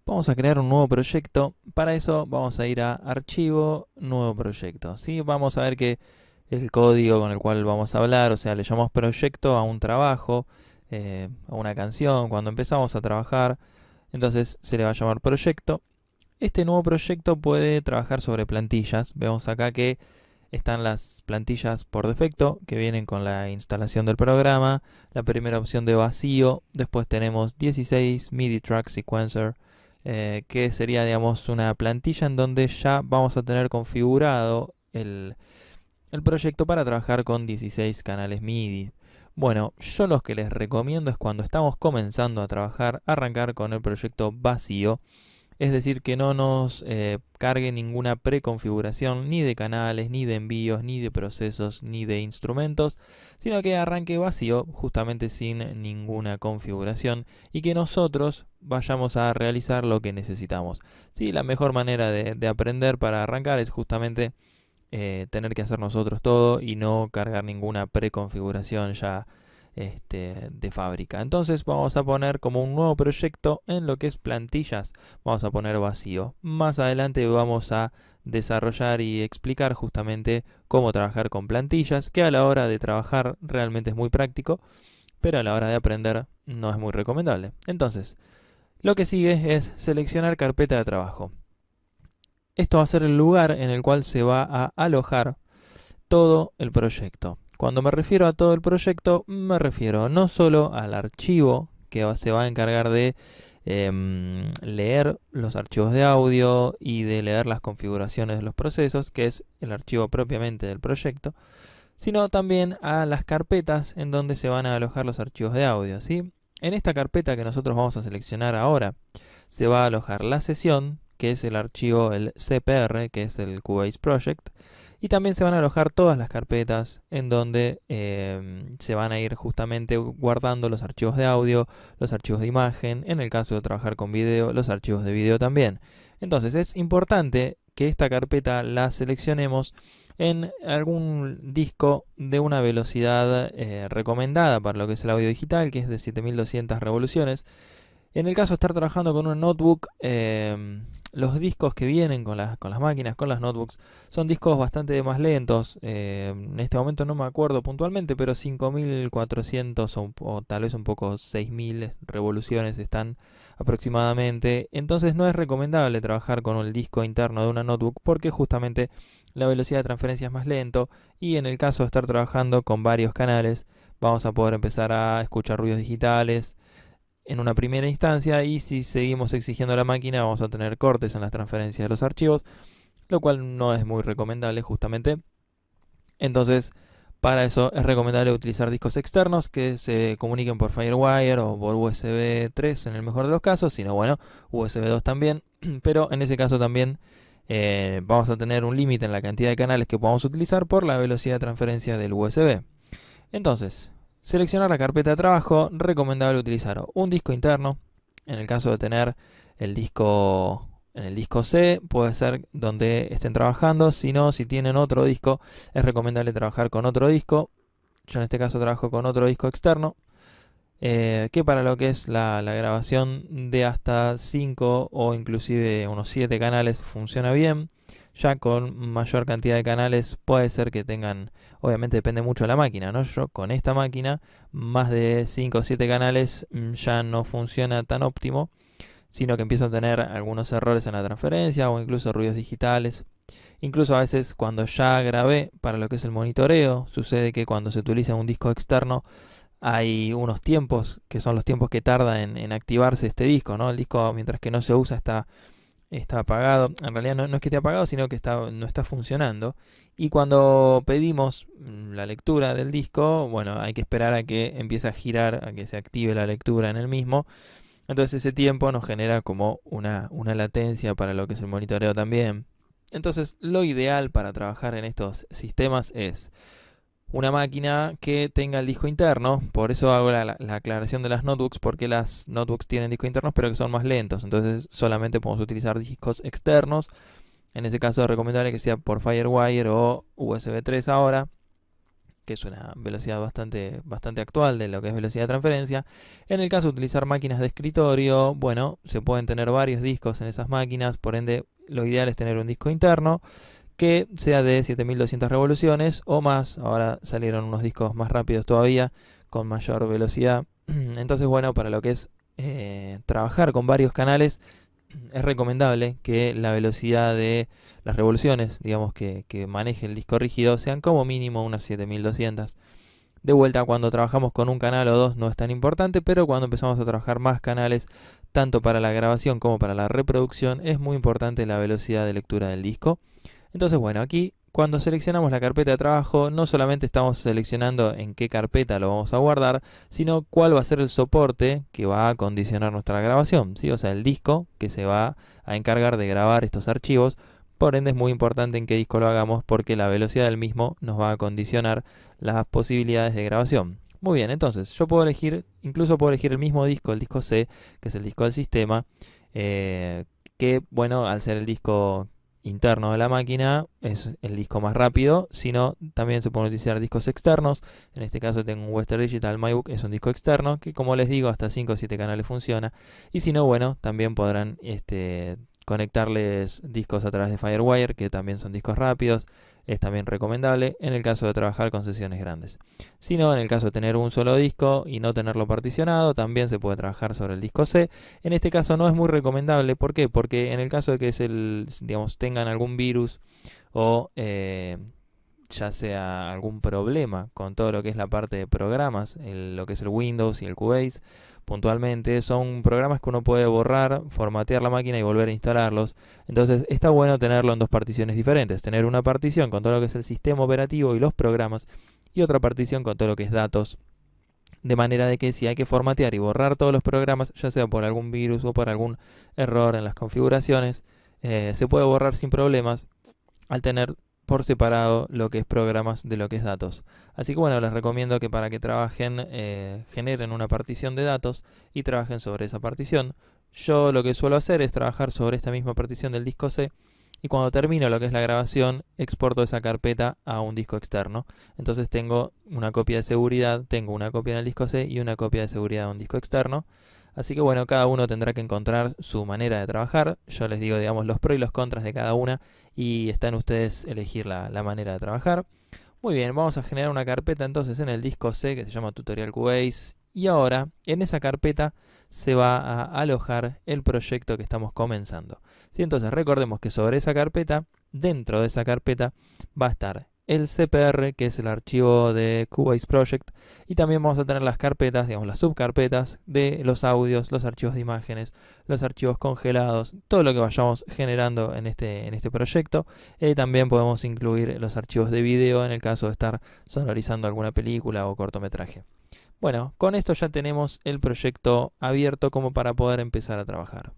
Vamos a crear un nuevo proyecto. Para eso vamos a ir a Archivo, Nuevo Proyecto. ¿Sí? Vamos a ver que el código con el cual vamos a hablar, o sea, le llamamos proyecto a un trabajo, a una canción, cuando empezamos a trabajar, entonces se le va a llamar proyecto. Este nuevo proyecto puede trabajar sobre plantillas. Vemos acá que están las plantillas por defecto que vienen con la instalación del programa. La primera opción de vacío. Después tenemos 16 MIDI Track Sequencer, que sería, digamos, una plantilla en donde ya vamos a tener configurado el proyecto para trabajar con 16 canales MIDI. Bueno, yo los que les recomiendo es cuando estamos comenzando a trabajar, arrancar con el proyecto vacío. Es decir, que no nos cargue ninguna preconfiguración ni de canales, ni de envíos, ni de procesos, ni de instrumentos, sino que arranque vacío, justamente sin ninguna configuración, y que nosotros vayamos a realizar lo que necesitamos. Sí, la mejor manera de aprender para arrancar es justamente tener que hacer nosotros todo y no cargar ninguna preconfiguración ya de fábrica. Entonces vamos a poner como un nuevo proyecto en lo que es plantillas, vamos a poner vacío. Más adelante vamos a desarrollar y explicar justamente cómo trabajar con plantillas, que a la hora de trabajar realmente es muy práctico, pero a la hora de aprender no es muy recomendable. Entonces, lo que sigue es seleccionar carpeta de trabajo. Esto va a ser el lugar en el cual se va a alojar todo el proyecto. Cuando me refiero a todo el proyecto, me refiero no solo al archivo que se va a encargar de leer los archivos de audio y de leer las configuraciones de los procesos, que es el archivo propiamente del proyecto, sino también a las carpetas en donde se van a alojar los archivos de audio, ¿sí? En esta carpeta que nosotros vamos a seleccionar ahora, se va a alojar la sesión, que es el archivo, el CPR, que es el Cubase Project, y también se van a alojar todas las carpetas en donde se van a ir justamente guardando los archivos de audio, los archivos de imagen, en el caso de trabajar con video, los archivos de video también. Entonces es importante que esta carpeta la seleccionemos en algún disco de una velocidad recomendada para lo que es el audio digital, que es de 7200 revoluciones. En el caso de estar trabajando con un notebook, los discos que vienen con las máquinas, con las notebooks, son discos bastante más lentos. En este momento no me acuerdo puntualmente, pero 5400 o tal vez un poco 6000 revoluciones están aproximadamente. Entonces no es recomendable trabajar con el disco interno de una notebook porque justamente la velocidad de transferencia es más lento y en el caso de estar trabajando con varios canales, vamos a poder empezar a escuchar ruidos digitales en una primera instancia y si seguimos exigiendo a la máquina vamos a tener cortes en las transferencias de los archivos, lo cual no es muy recomendable justamente. Entonces, para eso es recomendable utilizar discos externos que se comuniquen por Firewire o por USB 3 en el mejor de los casos, sino bueno, USB 2 también, pero en ese caso también vamos a tener un límite en la cantidad de canales que podamos utilizar por la velocidad de transferencia del USB. Entonces, seleccionar la carpeta de trabajo, recomendable utilizar un disco interno, en el caso de tener el disco en el disco C, puede ser donde estén trabajando, si no, si tienen otro disco, es recomendable trabajar con otro disco. Yo en este caso trabajo con otro disco externo, que para lo que es la grabación de hasta 5 o inclusive unos 7 canales funciona bien. Ya con mayor cantidad de canales puede ser que tengan, obviamente depende mucho de la máquina, ¿no? Yo con esta máquina, más de 5 o 7 canales ya no funciona tan óptimo, sino que empiezo a tener algunos errores en la transferencia o incluso ruidos digitales. Incluso a veces cuando ya grabé para lo que es el monitoreo, sucede que cuando se utiliza un disco externo hay unos tiempos que son los tiempos que tarda en activarse este disco, ¿no? El disco mientras que no se usa está apagado. En realidad no es que esté apagado, sino que no está funcionando. Y cuando pedimos la lectura del disco, bueno, hay que esperar a que empiece a girar, a que se active la lectura en el mismo. Entonces ese tiempo nos genera como una latencia para lo que es el monitoreo también. Entonces lo ideal para trabajar en estos sistemas es una máquina que tenga el disco interno. Por eso hago la aclaración de las notebooks, porque las notebooks tienen discos internos pero que son más lentos, entonces solamente podemos utilizar discos externos. En ese caso es recomendable que sea por FireWire o USB 3 ahora, que es una velocidad bastante actual de lo que es velocidad de transferencia. En el caso de utilizar máquinas de escritorio, bueno, se pueden tener varios discos en esas máquinas, por ende lo ideal es tener un disco interno que sea de 7200 revoluciones o más. Ahora salieron unos discos más rápidos todavía, con mayor velocidad. Entonces, bueno, para lo que es trabajar con varios canales, es recomendable que la velocidad de las revoluciones, digamos, que maneje el disco rígido, sean como mínimo unas 7200. De vuelta, cuando trabajamos con un canal o dos no es tan importante, pero cuando empezamos a trabajar más canales, tanto para la grabación como para la reproducción, es muy importante la velocidad de lectura del disco. Entonces, bueno, aquí cuando seleccionamos la carpeta de trabajo, no solamente estamos seleccionando en qué carpeta lo vamos a guardar, sino cuál va a ser el soporte que va a condicionar nuestra grabación, ¿sí? O sea, el disco que se va a encargar de grabar estos archivos. Por ende es muy importante en qué disco lo hagamos, porque la velocidad del mismo nos va a condicionar las posibilidades de grabación. Muy bien, entonces yo puedo elegir, incluso puedo elegir el mismo disco, el disco C, que es el disco del sistema, que bueno, al ser el disco interno de la máquina es el disco más rápido, sino también se pueden utilizar discos externos. En este caso tengo un Western Digital MyBook, es un disco externo que, como les digo, hasta 5 o 7 canales funciona. Y si no, bueno, también podrán conectarles discos a través de FireWire, que también son discos rápidos. Es también recomendable en el caso de trabajar con sesiones grandes. Si no, en el caso de tener un solo disco y no tenerlo particionado, también se puede trabajar sobre el disco C. En este caso no es muy recomendable. ¿Por qué? Porque en el caso de que digamos, tengan algún virus o ya sea algún problema con todo lo que es la parte de programas, lo que es el Windows y el Cubase, puntualmente son programas que uno puede borrar, formatear la máquina y volver a instalarlos. Entonces está bueno tenerlo en dos particiones diferentes, tener una partición con todo lo que es el sistema operativo y los programas, y otra partición con todo lo que es datos, de manera de que si hay que formatear y borrar todos los programas, ya sea por algún virus o por algún error en las configuraciones, se puede borrar sin problemas al tener por separado lo que es programas de lo que es datos. Así que bueno, les recomiendo que para que trabajen, generen una partición de datos y trabajen sobre esa partición. Yo lo que suelo hacer es trabajar sobre esta misma partición del disco C, y cuando termino lo que es la grabación, exporto esa carpeta a un disco externo. Entonces tengo una copia de seguridad, tengo una copia en el disco C y una copia de seguridad en un disco externo. Así que bueno, cada uno tendrá que encontrar su manera de trabajar. Yo les digo, digamos, los pros y los contras de cada una, y está en ustedes elegir la manera de trabajar. Muy bien, vamos a generar una carpeta entonces en el disco C que se llama Tutorial Cubase, y ahora en esa carpeta se va a alojar el proyecto que estamos comenzando. ¿Sí? Entonces recordemos que sobre esa carpeta, dentro de esa carpeta, va a estar el CPR, que es el archivo de Cubase Project, y también vamos a tener las carpetas, digamos las subcarpetas de los audios, los archivos de imágenes, los archivos congelados, todo lo que vayamos generando en este proyecto. También podemos incluir los archivos de video en el caso de estar sonorizando alguna película o cortometraje. Bueno, con esto ya tenemos el proyecto abierto como para poder empezar a trabajar.